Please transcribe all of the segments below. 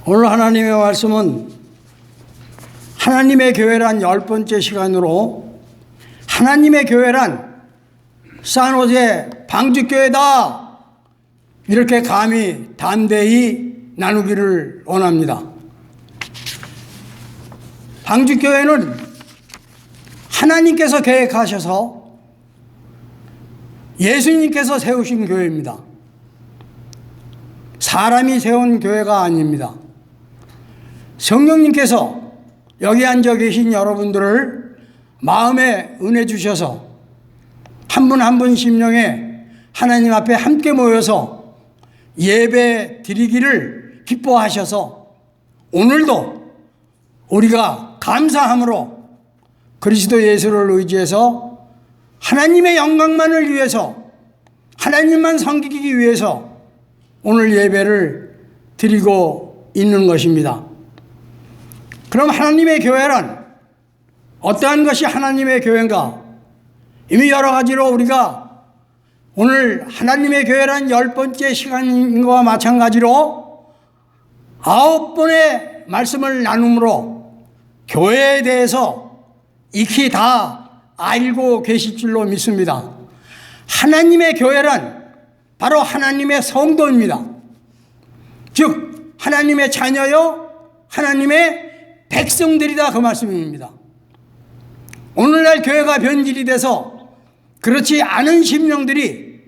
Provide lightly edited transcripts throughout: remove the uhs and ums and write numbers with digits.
오늘 하나님의 말씀은 하나님의 교회란 10번째 시간으로 하나님의 교회란 산호제 방주교회다 이렇게 감히 담대히 나누기를 원합니다. 방주교회는 하나님께서 계획하셔서 예수님께서 세우신 교회입니다. 사람이 세운 교회가 아닙니다. 성령님께서 여기 앉아 계신 여러분들을 마음에 은혜 주셔서 한 분 한 분 심령에 하나님 앞에 함께 모여서 예배 드리기를 기뻐하셔서 오늘도 우리가 감사함으로 그리스도 예수를 의지해서 하나님의 영광만을 위해서 하나님만 섬기기 위해서 오늘 예배를 드리고 있는 것입니다. 그럼 하나님의 교회란 어떠한 것이 하나님의 교회인가? 이미 여러 가지로 우리가 오늘 하나님의 교회란 10번째 시간인 것과 마찬가지로 9번의 말씀을 나눔으로 교회에 대해서 익히 다 알고 계실 줄로 믿습니다. 하나님의 교회란 바로 하나님의 성도입니다. 즉 하나님의 자녀요 하나님의 백성들이다 그 말씀입니다. 오늘날 교회가 변질이 돼서 그렇지 않은 심령들이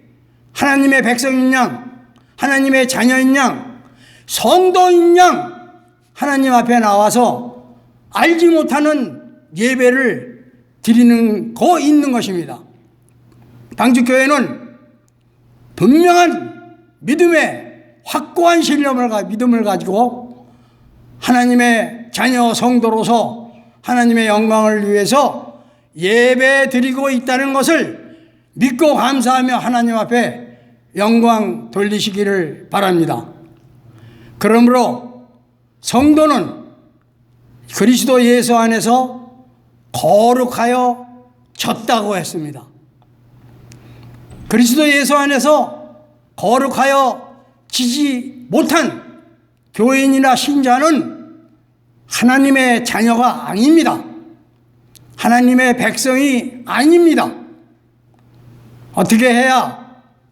하나님의 백성인 양 하나님의 자녀인 양 성도인 양 하나님 앞에 나와서 알지 못하는 예배를 드리는 거 있는 것입니다. 방주교회는 분명한 믿음의 확고한 믿음을 가지고 하나님의 자녀 성도로서 하나님의 영광을 위해서 예배 드리고 있다는 것을 믿고 감사하며 하나님 앞에 영광 돌리시기를 바랍니다. 그러므로 성도는 그리스도 예수 안에서 거룩하여 졌다고 했습니다. 그리스도 예수 안에서 거룩하여 지지 못한 교인이나 신자는 하나님의 자녀가 아닙니다. 하나님의 백성이 아닙니다. 어떻게 해야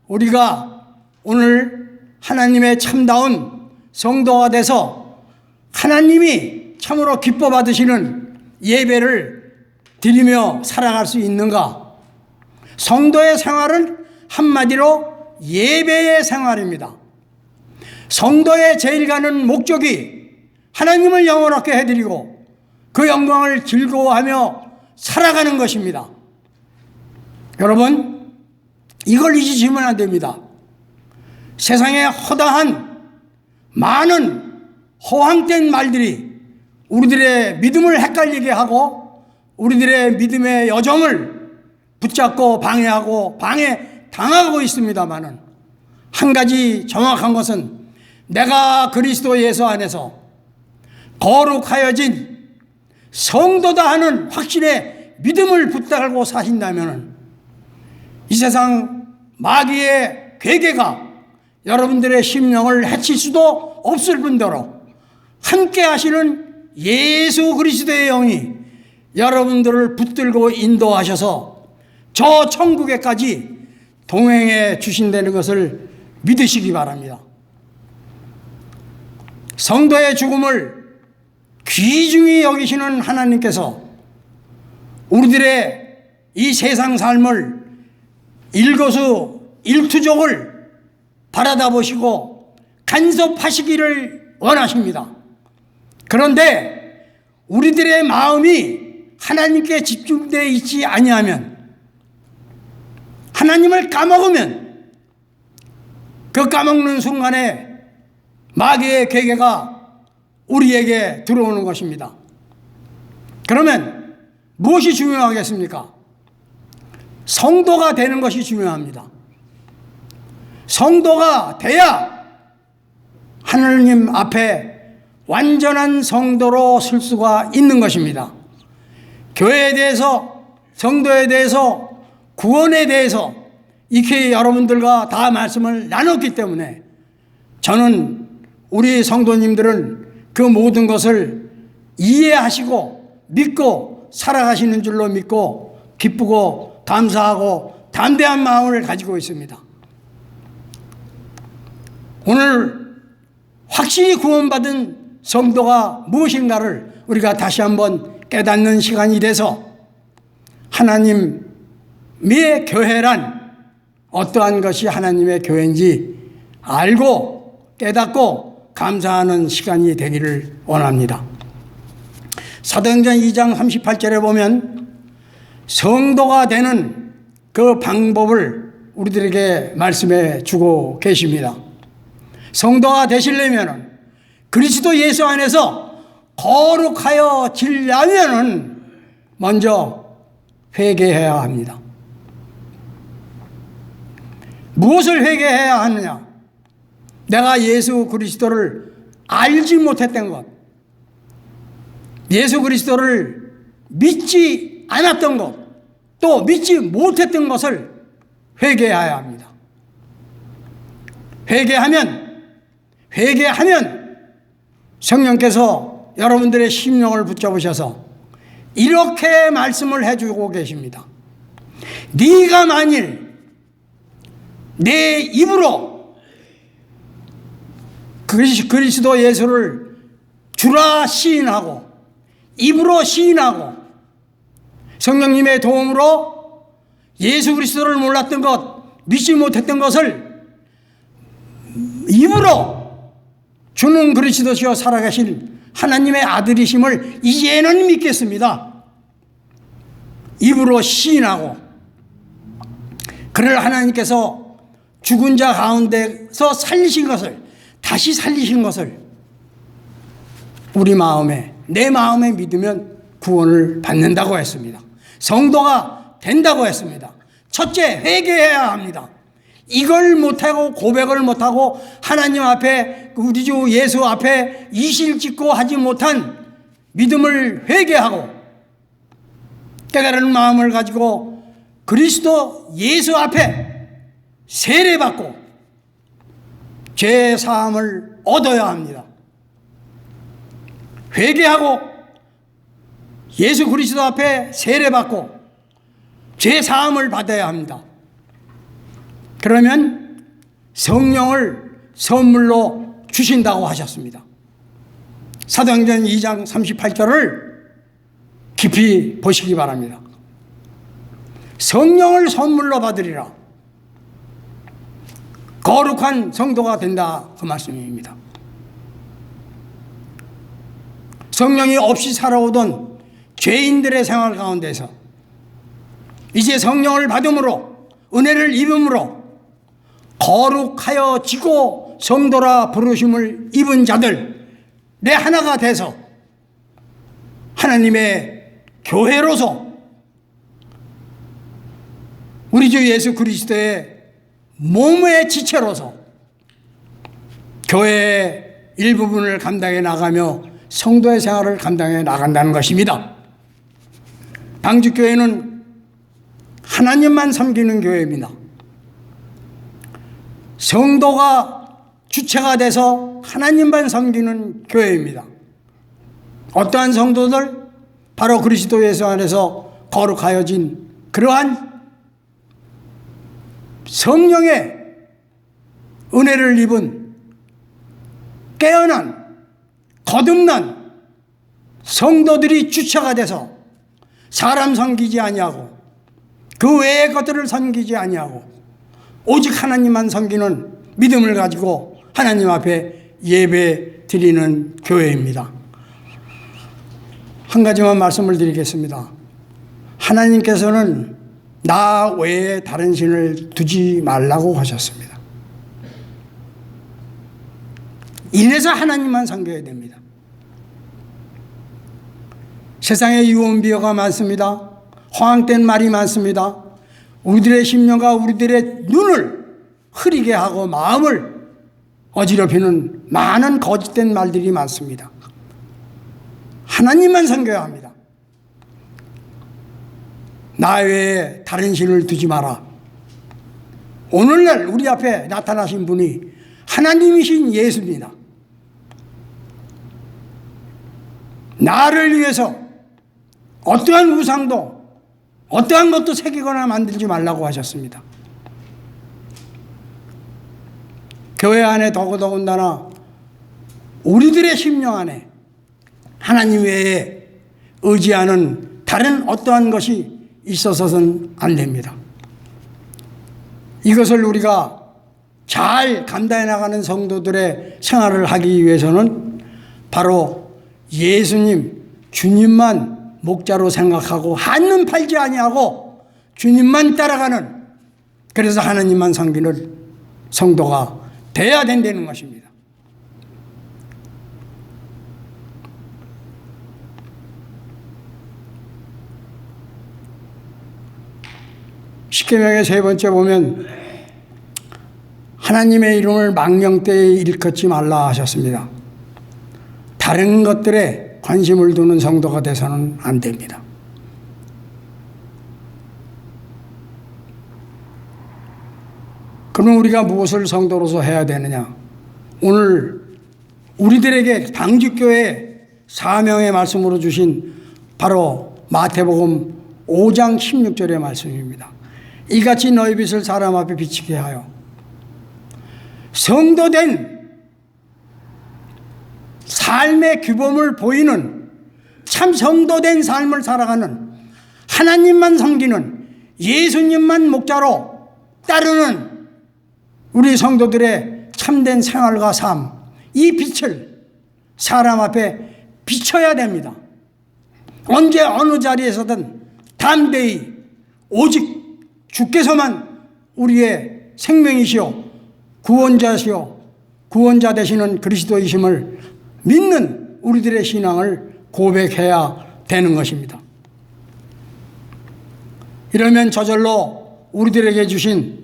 우리가 오늘 하나님의 참다운 성도가 돼서 하나님이 참으로 기뻐 받으시는 예배를 드리며 살아갈 수 있는가? 성도의 생활은 한마디로 예배의 생활입니다. 성도의 제일 가는 목적이 하나님을 영원하게 해드리고 그 영광을 즐거워하며 살아가는 것입니다. 여러분 이걸 잊으시면 안 됩니다. 세상에 허다한 많은 허황된 말들이 우리들의 믿음을 헷갈리게 하고 우리들의 믿음의 여정을 붙잡고 방해하고 방해당하고 있습니다마는 한 가지 정확한 것은 내가 그리스도 예수 안에서 거룩하여진 성도다 하는 확신의 믿음을 붙들고 사신다면 이 세상 마귀의 괴계가 여러분들의 심령을 해칠 수도 없을 뿐더러 함께 하시는 예수 그리스도의 영이 여러분들을 붙들고 인도하셔서 저 천국에까지 동행해 주신다는 것을 믿으시기 바랍니다. 성도의 죽음을 귀중히 여기시는 하나님께서 우리들의 이 세상 삶을 일거수일투족을 바라다 보시고 간섭하시기를 원하십니다. 그런데 우리들의 마음이 하나님께 집중되어 있지 아니하면 하나님을 까먹으면 그 까먹는 순간에 마귀의 괴계가 우리에게 들어오는 것입니다. 그러면 무엇이 중요하겠습니까? 성도가 되는 것이 중요합니다. 성도가 돼야 하나님 앞에 완전한 성도로 설 수가 있는 것입니다. 교회에 대해서 성도에 대해서 구원에 대해서 익히 여러분들과 다 말씀을 나눴기 때문에 저는 우리 성도님들은 그 모든 것을 이해하시고 믿고 살아가시는 줄로 믿고 기쁘고 감사하고 담대한 마음을 가지고 있습니다. 오늘 확실히 구원받은 성도가 무엇인가를 우리가 다시 한번 깨닫는 시간이 돼서 하나님의 교회란 어떠한 것이 하나님의 교회인지 알고 깨닫고 감사하는 시간이 되기를 원합니다. 사도행전 2장 38절에 보면 성도가 되는 그 방법을 우리들에게 말씀해 주고 계십니다. 성도가 되시려면 그리스도 예수 안에서 거룩하여 지려면 먼저 회개해야 합니다. 무엇을 회개해야 하느냐? 내가 예수 그리스도를 알지 못했던 것, 예수 그리스도를 믿지 않았던 것, 또 믿지 못했던 것을 회개해야 합니다. 회개하면 성령께서 여러분들의 심령을 붙잡으셔서 이렇게 말씀을 해주고 계십니다. 네가 만일 내 입으로 그리스도 예수를 주라 시인하고 입으로 시인하고 성령님의 도움으로 예수 그리스도를 몰랐던 것, 믿지 못했던 것을 입으로 주는 그리스도시여 살아계신 하나님의 아들이심을 이제는 믿겠습니다. 입으로 시인하고 그를 하나님께서 죽은 자 가운데서 살리신 것을, 다시 살리신 것을 우리 마음에, 내 마음에 믿으면 구원을 받는다고 했습니다. 성도가 된다고 했습니다. 첫째, 회개해야 합니다. 이걸 못하고 고백을 못하고 하나님 앞에, 우리 주 예수 앞에 이실 짓고 하지 못한 믿음을 회개하고 깨달은 마음을 가지고 그리스도 예수 앞에 세례받고 죄 사함을 얻어야 합니다. 회개하고 예수 그리스도 앞에 세례받고 죄 사함을 받아야 합니다. 그러면 성령을 선물로 주신다고 하셨습니다. 사도행전 2장 38절을 깊이 보시기 바랍니다. 성령을 선물로 받으리라. 거룩한 성도가 된다, 그 말씀입니다. 성령이 없이 살아오던 죄인들의 생활 가운데서 이제 성령을 받음으로, 은혜를 입음으로 거룩하여지고 성도라 부르심을 입은 자들 내 하나가 돼서 하나님의 교회로서 우리 주 예수 그리스도의 몸의 지체로서 교회의 일부분을 감당해 나가며 성도의 생활을 감당해 나간다는 것입니다. 방주교회는 하나님만 섬기는 교회입니다. 성도가 주체가 돼서 하나님만 섬기는 교회입니다. 어떠한 성도들? 바로 그리스도 예수 안에서 거룩하여진 그러한 성령의 은혜를 입은 깨어난 거듭난 성도들이 주체가 돼서 사람 섬기지 아니하고 그 외의 것들을 섬기지 아니하고 오직 하나님만 섬기는 믿음을 가지고 하나님 앞에 예배 드리는 교회입니다. 한 가지만 말씀을 드리겠습니다. 하나님께서는 나 외에 다른 신을 두지 말라고 하셨습니다. 이래서 하나님만 섬겨야 됩니다. 세상에 유언비어가 많습니다. 허황된 말이 많습니다. 우리들의 심령과 우리들의 눈을 흐리게 하고 마음을 어지럽히는 많은 거짓된 말들이 많습니다. 하나님만 섬겨야 합니다. 나 외에 다른 신을 두지 마라. 오늘날 우리 앞에 나타나신 분이 하나님이신 예수입니다. 나를 위해서 어떠한 우상도 어떠한 것도 새기거나 만들지 말라고 하셨습니다. 교회 안에 더더군다나 우리들의 심령 안에 하나님 외에 의지하는 다른 어떠한 것이 있어서는 안 됩니다. 이것을 우리가 잘 감당해 나가는 성도들의 생활을 하기 위해서는 바로 예수님, 주님만 목자로 생각하고 한눈 팔지 아니하고 주님만 따라가는, 그래서 하나님만 섬기는 성도가 돼야 된다는 것입니다. 십계명의 세 번째 보면 하나님의 이름을 망령되이 일컫지 말라 하셨습니다. 다른 것들에 관심을 두는 성도가 돼서는 안 됩니다. 그럼 우리가 무엇을 성도로서 해야 되느냐? 오늘 우리들에게 방주교회 사명의 말씀으로 주신 바로 마태복음 5장 16절의 말씀입니다. 이같이 너희 빛을 사람 앞에 비치게 하여 성도된 삶의 규범을 보이는 참 성도된 삶을 살아가는, 하나님만 섬기는, 예수님만 목자로 따르는 우리 성도들의 참된 생활과 삶, 이 빛을 사람 앞에 비춰야 됩니다. 언제 어느 자리에서든 담대히 오직 주께서만 우리의 생명이시오 구원자시오 구원자 되시는 그리스도이심을 믿는 우리들의 신앙을 고백해야 되는 것입니다. 이러면 저절로 우리들에게 주신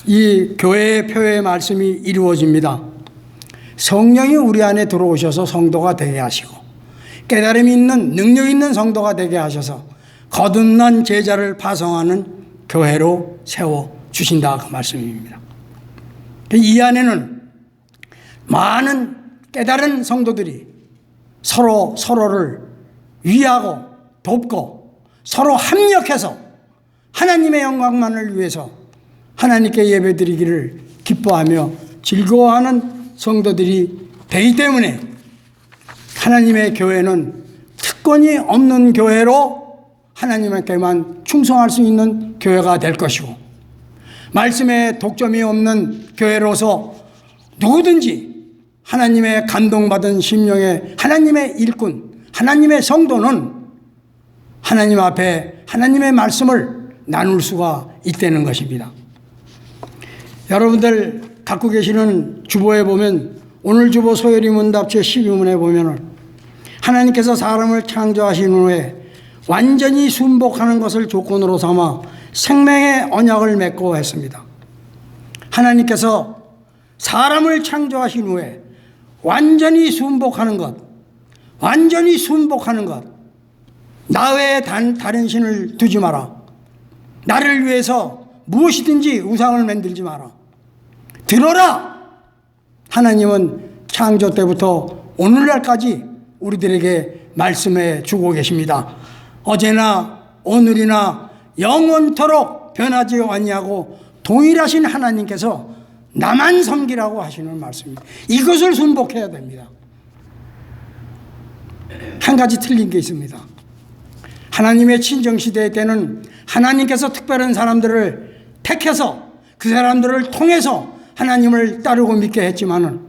이 교회의 표의 말씀이 이루어집니다. 성령이 우리 안에 들어오셔서 성도가 되게 하시고 깨달음이 있는, 능력 있는 성도가 되게 하셔서 거듭난 제자를 파송하는 교회로 세워주신다, 그 말씀입니다. 이 안에는 많은 깨달은 성도들이 서로를 위하고 돕고 서로 합력해서 하나님의 영광만을 위해서 하나님께 예배드리기를 기뻐하며 즐거워하는 성도들이 되기 때문에 하나님의 교회는 특권이 없는 교회로 하나님께만 충성할 수 있는 교회가 될 것이고, 말씀에 독점이 없는 교회로서 누구든지 하나님의 감동받은 심령의 하나님의 일꾼, 하나님의 성도는 하나님 앞에 하나님의 말씀을 나눌 수가 있다는 것입니다. 여러분들 갖고 계시는 주보에 보면, 오늘 주보 소요리 문답 제12문에 보면 하나님께서 사람을 창조하신 후에 완전히 순복하는 것을 조건으로 삼아 생명의 언약을 맺고 했습니다. 하나님께서 사람을 창조하신 후에 완전히 순복하는 것, 나 외에 다른 신을 두지 마라. 나를 위해서 무엇이든지 우상을 만들지 마라. 들어라! 하나님은 창조 때부터 오늘날까지 우리들에게 말씀해 주고 계십니다. 어제나 오늘이나 영원토록 변하지 아니하고 동일하신 하나님께서 나만 섬기라고 하시는 말씀입니다. 이것을 순복해야 됩니다. 한 가지 틀린 게 있습니다. 하나님의 친정시대 때는 하나님께서 특별한 사람들을 택해서 그 사람들을 통해서 하나님을 따르고 믿게 했지만은,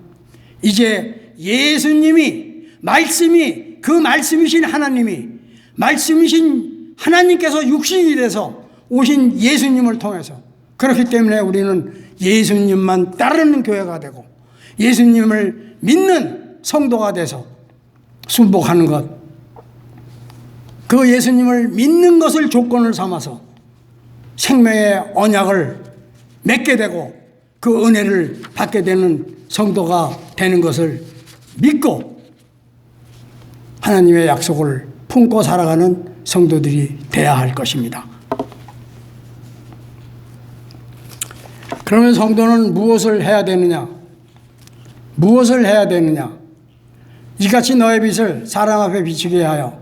이제 예수님이, 말씀이, 그 말씀이신 하나님이, 말씀이신 하나님께서 육신이 돼서 오신 예수님을 통해서, 그렇기 때문에 우리는 예수님만 따르는 교회가 되고 예수님을 믿는 성도가 돼서 순복하는 것, 그 예수님을 믿는 것을 조건을 삼아서 생명의 언약을 맺게 되고 그 은혜를 받게 되는 성도가 되는 것을 믿고 하나님의 약속을 품고 살아가는 성도들이 되어야 할 것입니다. 그러면 성도는 무엇을 해야 되느냐? 이같이 너의 빛을 사람 앞에 비추게 하여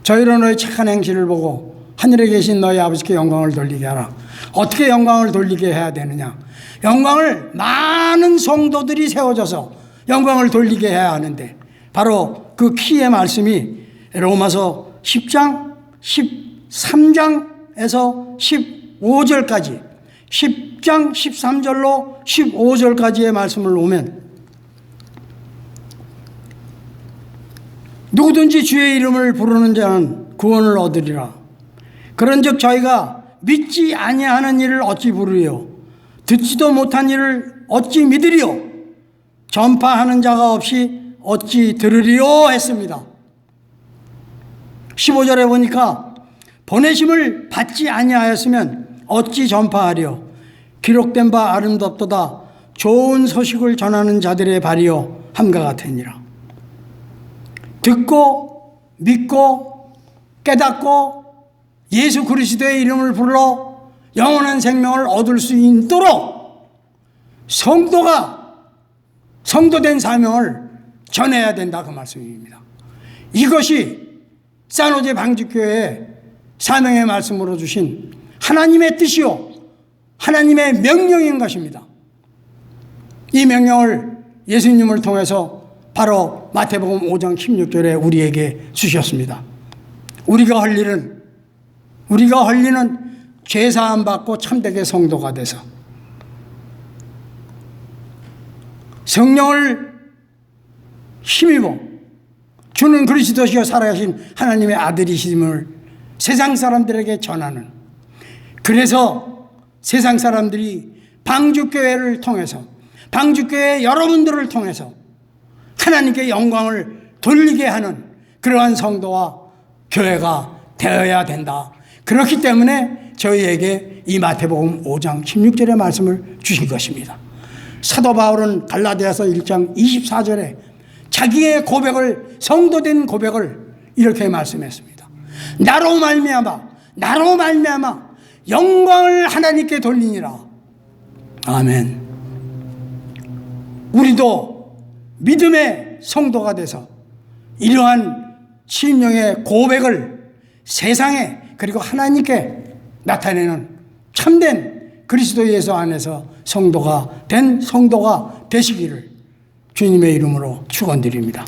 저희로 너의 착한 행실을 보고 하늘에 계신 너희 아버지께 영광을 돌리게 하라. 어떻게 영광을 돌리게 해야 되느냐? 영광을 많은 성도들이 세워져서 영광을 돌리게 해야 하는데, 바로 그 키의 말씀이 로마서 10장 13장에서 15절까지 10장 13절로 15절까지의 말씀을 보면, 누구든지 주의 이름을 부르는 자는 구원을 얻으리라. 그런즉 저희가 믿지 아니하는 일을 어찌 부르리요? 듣지도 못한 일을 어찌 믿으리요? 전파하는 자가 없이 어찌 들으리요? 했습니다. 15절에 보니까 보내심을 받지 아니하였으면 어찌 전파하리요? 기록된 바 아름답도다 좋은 소식을 전하는 자들의 발이요 함과 같으니라. 듣고 믿고 깨닫고 예수 그리스도의 이름을 불러 영원한 생명을 얻을 수 있도록 성도된 사명을 전해야 된다, 그 말씀입니다. 이것이 산호제 방주교회의 사명의 말씀으로 주신 하나님의 뜻이요 하나님의 명령인 것입니다. 이 명령을 예수님을 통해서 바로 마태복음 5장 16절에 우리에게 주셨습니다. 우리가 할 일은 죄사함 받고 참되게 성도가 돼서 성령을 힘입어 주는 그리스도시여 살아계신 하나님의 아들이심을 세상 사람들에게 전하는, 그래서 세상 사람들이 방주교회를 통해서, 방주교회 여러분들을 통해서 하나님께 영광을 돌리게 하는 그러한 성도와 교회가 되어야 된다. 그렇기 때문에 저희에게 이 마태복음 5장 16절의 말씀을 주신 것입니다. 사도 바울은 갈라디아서 1장 24절에 자기의 고백을, 성도된 고백을 이렇게 말씀했습니다. 나로 말미암아 영광을 하나님께 돌리니라. 아멘. 우리도 믿음의 성도가 돼서 이러한 심령의 고백을 세상에, 그리고 하나님께 나타내는 참된 그리스도 예수 안에서 성도가 되시기를 주님의 이름으로 축원드립니다.